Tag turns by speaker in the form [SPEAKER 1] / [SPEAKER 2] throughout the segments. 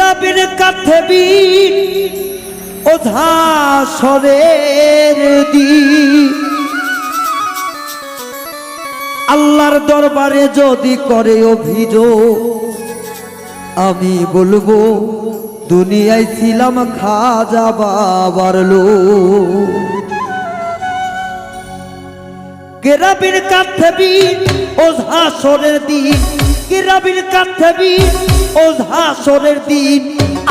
[SPEAKER 1] কেরাবির কাথেবি ওঝা সরের দি আল্লাহর দরবারে যদি করে অভিযোগ আমি বলবো দুনিয়ায় ছিলাম খাজা বাবার লোক। কেরাবির কাথেবি ওঝা সরের দিন, কেরাবির কাথেবি ওঝা সরের দিন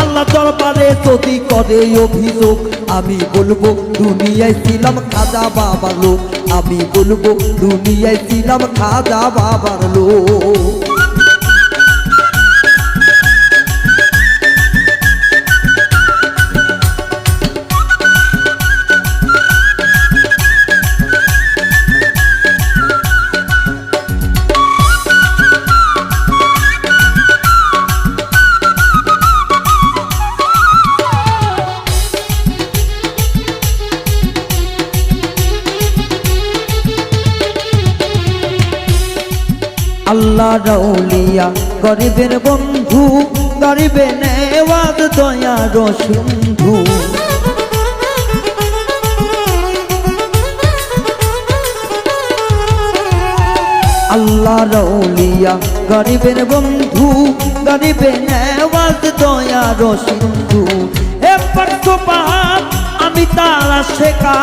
[SPEAKER 1] আল্লাহ দরবারে যদি করে অভিযোগ আমি বলবো দুনিয়ায় ছিলাম খাজা বাবার লোক, আমি বলবো দুনিয়ায় ছিলাম খাজা বাবার লোক। আল্লাহ রাউলিয়া গরিবের বন্ধু, গরিবে নেওয়াজ দয়ার সিন্ধু। আল্লাহ রাউলিয়া গরিবের বন্ধু, গরিবে নেওয়াজ দয়ার সিন্ধু। এবার তো পাহাড় আমি তারা শেখা,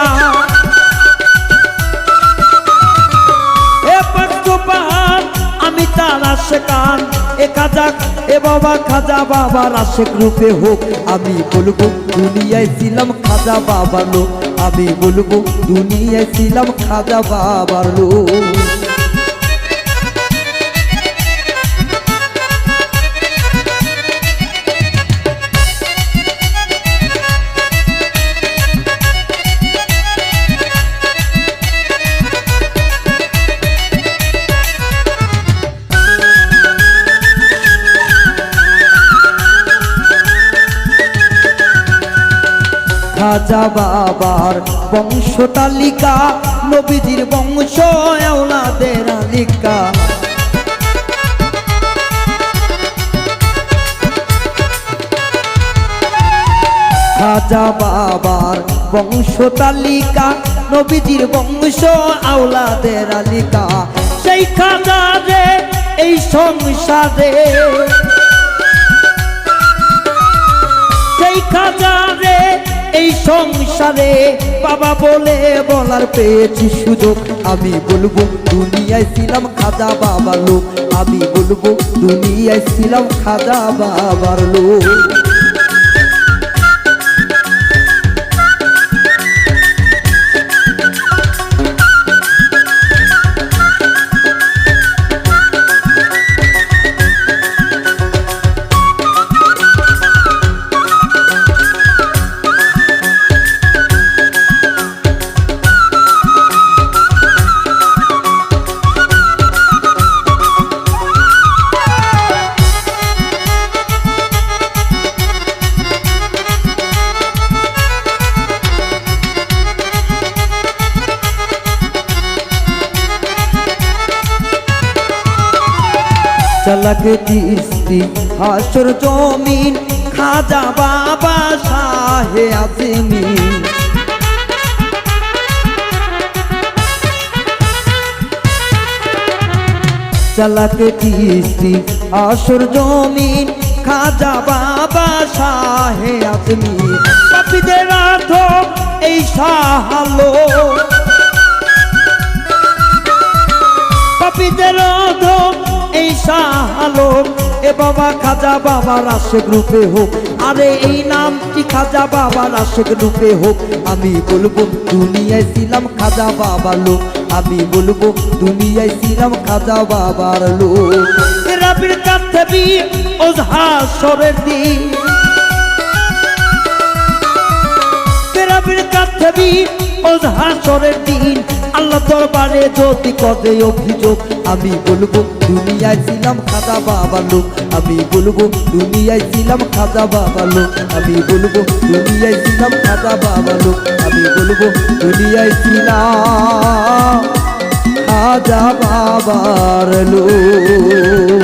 [SPEAKER 1] এবার তো পাহাড় আমি তার আশেকান। এ খাজা এ বাবা খাজা বাবার আশেক রূপে হোক আমি বলবো দুনিয়ায় ছিলাম খাজা বাবার লোক, আমি বলবো দুনিয়ায় ছিলাম খাজা বাবার লোক। খাজা বাবার বংশ তালিকা নবীজির বংশ আওলাদের আলিকা। খাজা বাবার বংশ তালিকা নবীজির বংশ আওলাদের আলিকা। সেই খাজা রে এই সংসারে, সেই খাজা রে এই সংসারে বাবা বলে বলার পেয়েছি সুযোগ আমি বলবো দুনিয়ায় ছিলাম খাজা বাবার লোক, আমি বলবো দুনিয়ায় ছিলাম খাজা বাবার লোক। চালাক চিশতি হাসর জমিন খাজা বাবা শাহে আজমিন। চালাক চিশতি হাসর জমিন খাজা বাবা শাহে আজমিন। পাপীদের আধম এই সাহালো, পাপীদের আধম এই সাহালো। এ বাবা খাজা বাবার আশেক রূপে হোক, আরে এই নামটি খাজা বাবার আশেক রূপে হোক আমি বলবো দুনিয়ায় ছিলাম খাজা বাবার লোক, আমি বলবো দুনিয়ায় ছিলাম খাজা বাবার লোক। কেরাবির কাথেবি ওঝা সরের দিন, কেরাবির কাথেবি ওঝা সরের দিন আল্লাহ দরবারে যদি করে অভিযোগ আমি বলবো দুনিয়ায় ছিলাম খাজা বাবার লোক, আমি বলবো দুনিয়ায় ছিলাম খাজা বাবার লোক, আমি বলবো দুনিয়ায় ছিলাম খাজা বাবার লোক, আমি বলবো দুনিয়ায় ছিলাম খাজা বাবার লোক।